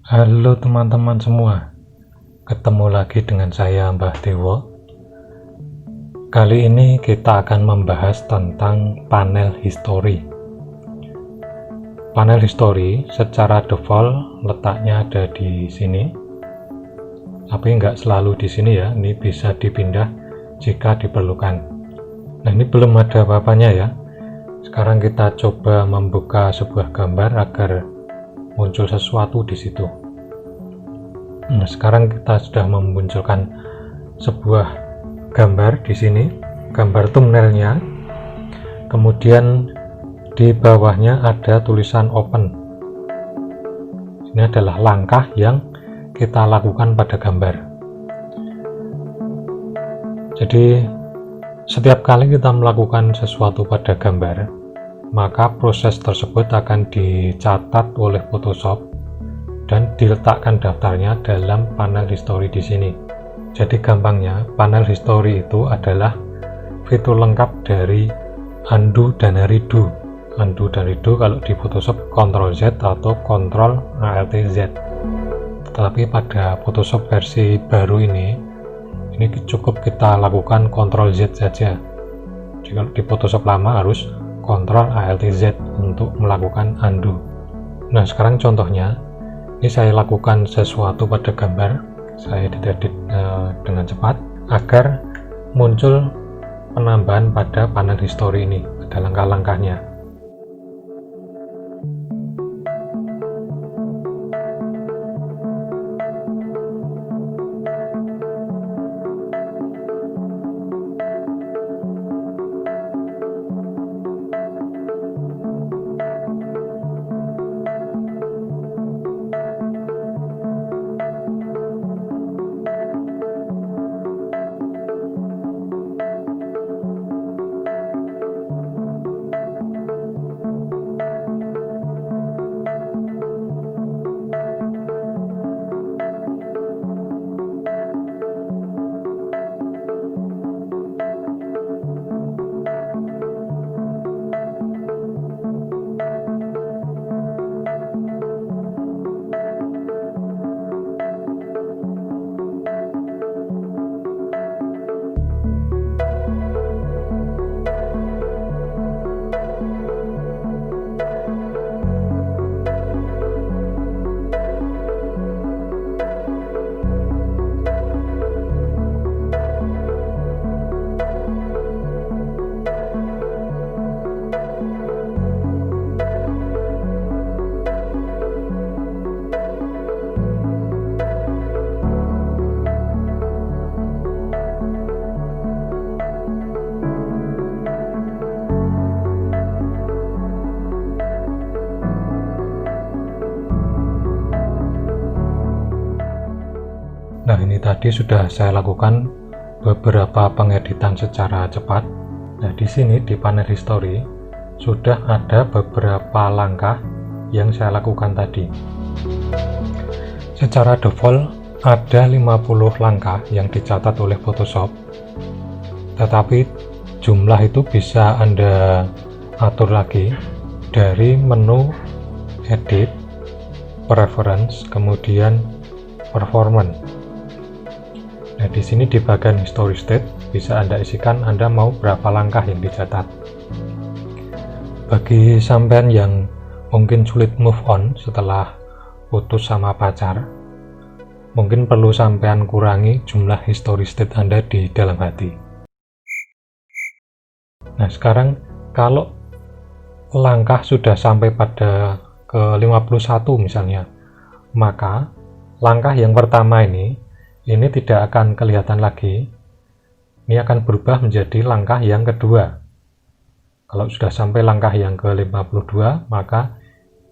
Halo teman-teman semua, ketemu lagi dengan saya Mbah Dewo. Kali ini kita akan membahas tentang panel history. Panel history secara default letaknya ada di sini, tapi nggak selalu di sini ya, ini bisa dipindah jika diperlukan. Nah, ini belum ada apa-apanya ya. Sekarang kita coba membuka sebuah gambar agar muncul sesuatu di situ. Nah, sekarang kita sudah memunculkan sebuah gambar di sini, gambar thumbnailnya. Kemudian di bawahnya ada tulisan open. Ini adalah langkah yang kita lakukan pada gambar. Jadi setiap kali kita melakukan sesuatu pada gambar, maka proses tersebut akan dicatat oleh Photoshop dan diletakkan daftarnya dalam panel history di sini. Jadi gampangnya, panel history itu adalah fitur lengkap dari undo dan redo. Undo dan redo kalau di Photoshop Ctrl Z atau Ctrl Alt Z. Tetapi pada Photoshop versi baru ini cukup kita lakukan Ctrl Z saja. Jadi kalau di Photoshop lama harus Ctrl Alt Z untuk melakukan undo. Nah, sekarang contohnya, ini saya lakukan sesuatu pada gambar, saya edit dengan cepat agar muncul penambahan pada panel history ini, ada langkah-langkahnya. Nah, ini tadi sudah saya lakukan beberapa pengeditan secara cepat. Nah, di sini di panel history sudah ada beberapa langkah yang saya lakukan tadi. Secara default ada 50 langkah yang dicatat oleh Photoshop, tetapi jumlah itu bisa Anda atur lagi dari menu edit, preference, kemudian performance. Nah, di sini di bagian history state bisa Anda isikan Anda mau berapa langkah yang dicatat. Bagi sampean yang mungkin sulit move on setelah putus sama pacar, mungkin perlu sampean kurangi jumlah history state Anda di dalam hati. Nah, sekarang kalau langkah sudah sampai pada ke 51 misalnya, maka langkah yang pertama ini tidak akan kelihatan lagi. Ini akan berubah menjadi langkah yang kedua. Kalau sudah sampai langkah yang ke-52, maka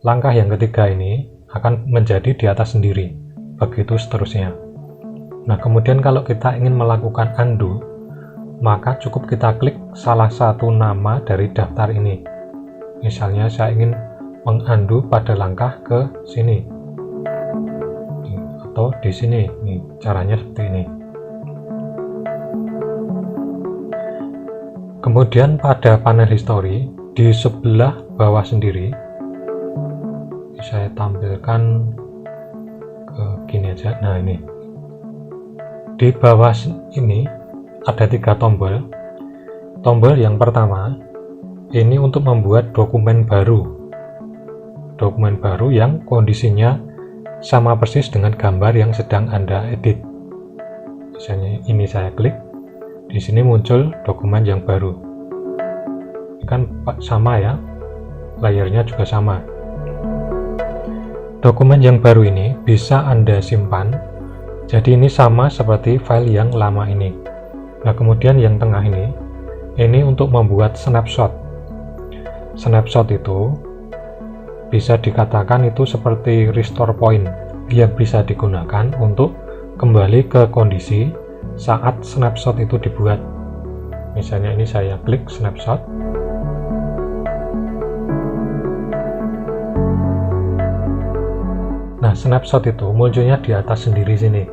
langkah yang ketiga ini akan menjadi di atas sendiri. Begitu seterusnya. Nah, kemudian kalau kita ingin melakukan undo, maka cukup kita klik salah satu nama dari daftar ini. Misalnya saya ingin mengundo pada langkah ke sini. Atau di sini, nih caranya seperti ini. Kemudian pada panel history di sebelah bawah sendiri saya tampilkan ke gini aja. Nah, ini di bawah ini ada 3 tombol. Tombol yang pertama ini untuk membuat dokumen baru yang kondisinya sama persis dengan gambar yang sedang Anda edit. Misalnya ini saya klik, di sini muncul dokumen yang baru. Kan sama ya, layarnya juga sama. Dokumen yang baru ini bisa Anda simpan, jadi ini sama seperti file yang lama ini. Nah, kemudian yang tengah ini untuk membuat snapshot. Snapshot itu bisa dikatakan itu seperti restore point yang bisa digunakan untuk kembali ke kondisi saat snapshot itu dibuat. Misalnya ini saya klik snapshot. Nah, snapshot itu munculnya di atas sendiri sini,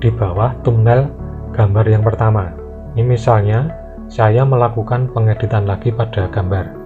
di bawah thumbnail gambar yang pertama. Ini misalnya saya melakukan pengeditan lagi pada gambar.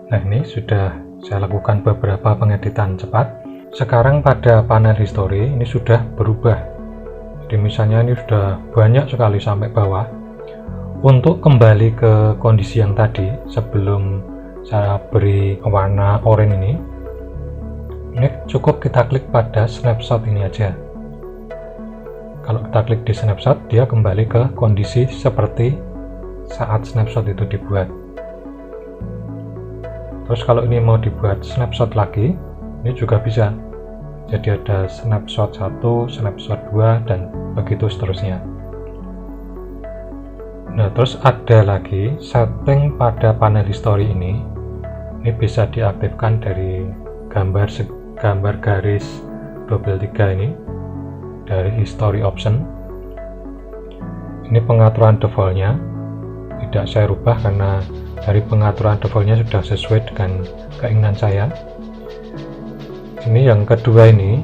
Nah, ini sudah saya lakukan beberapa pengeditan cepat. Sekarang pada panel history ini sudah berubah. Jadi misalnya ini sudah banyak sekali sampai bawah. Untuk kembali ke kondisi yang tadi sebelum saya beri warna oranye ini cukup kita klik pada snapshot ini aja. Kalau kita klik di snapshot, dia kembali ke kondisi seperti saat snapshot itu dibuat. Terus kalau ini mau dibuat snapshot lagi, ini juga bisa. Jadi ada snapshot 1, snapshot 2, dan begitu seterusnya. Nah, terus ada lagi setting pada panel history ini bisa diaktifkan dari gambar garis double 3 ini, dari history option. Ini pengaturan defaultnya, tidak saya rubah karena dari pengaturan defaultnya sudah sesuai dengan keinginan saya. Ini yang kedua ini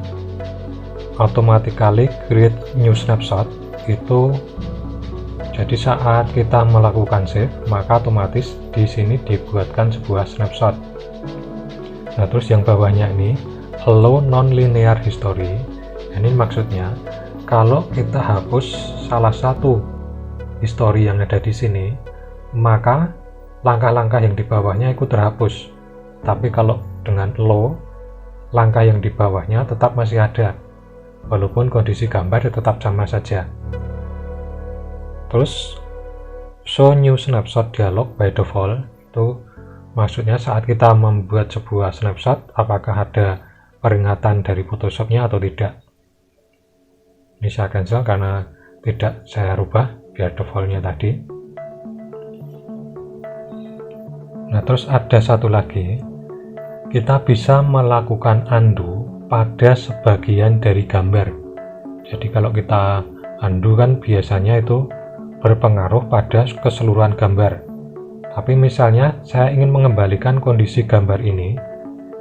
automatically create new snapshot. Itu jadi saat kita melakukan save, maka otomatis di sini dibuatkan sebuah snapshot. Nah, terus yang bawahnya ini allow non-linear history. Ini maksudnya kalau kita hapus salah satu history yang ada di sini, maka langkah-langkah yang di bawahnya ikut terhapus. Tapi kalau dengan low, langkah yang di bawahnya tetap masih ada, walaupun kondisi gambar tetap sama saja. Terus show new snapshot dialog by default, itu maksudnya saat kita membuat sebuah snapshot, apakah ada peringatan dari Photoshopnya atau tidak. Ini saya cancel karena tidak saya rubah, biar defaultnya tadi. Nah, terus ada satu lagi, kita bisa melakukan undo pada sebagian dari gambar. Jadi kalau kita Undo kan biasanya itu berpengaruh pada keseluruhan gambar. Tapi misalnya saya ingin mengembalikan kondisi gambar ini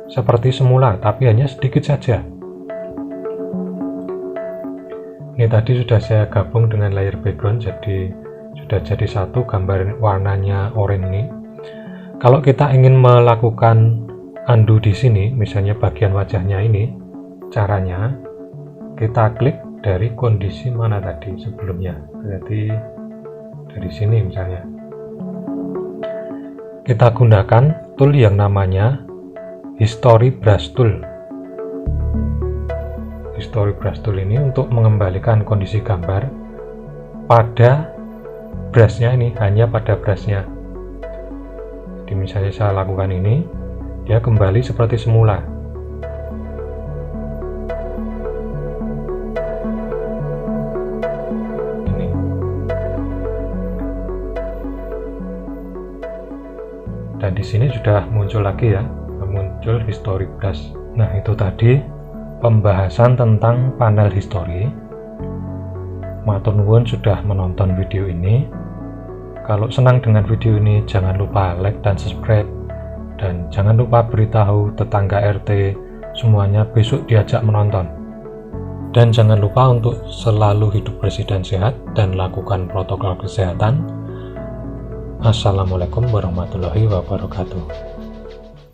seperti semula, tapi hanya sedikit saja. Ini tadi sudah saya gabung dengan layer background, jadi sudah jadi satu gambar warnanya oranye ini. Kalau kita ingin melakukan undo di sini, misalnya bagian wajahnya ini, caranya kita klik dari kondisi mana tadi sebelumnya. Jadi dari sini misalnya. Kita gunakan tool yang namanya History Brush Tool. History Brush Tool ini untuk mengembalikan kondisi gambar pada brushnya ini, hanya pada brushnya. Jadi misalnya saya lakukan ini, dia kembali seperti semula. Ini. Dan di sini sudah muncul lagi ya, muncul History Brush. Nah, itu tadi pembahasan tentang panel history. Matur nuwun sudah menonton video ini. Kalau senang dengan video ini, jangan lupa like dan subscribe, dan jangan lupa beritahu tetangga RT semuanya besok diajak menonton. Dan jangan lupa untuk selalu hidup bersih dan sehat dan lakukan protokol kesehatan. Assalamualaikum warahmatullahi wabarakatuh.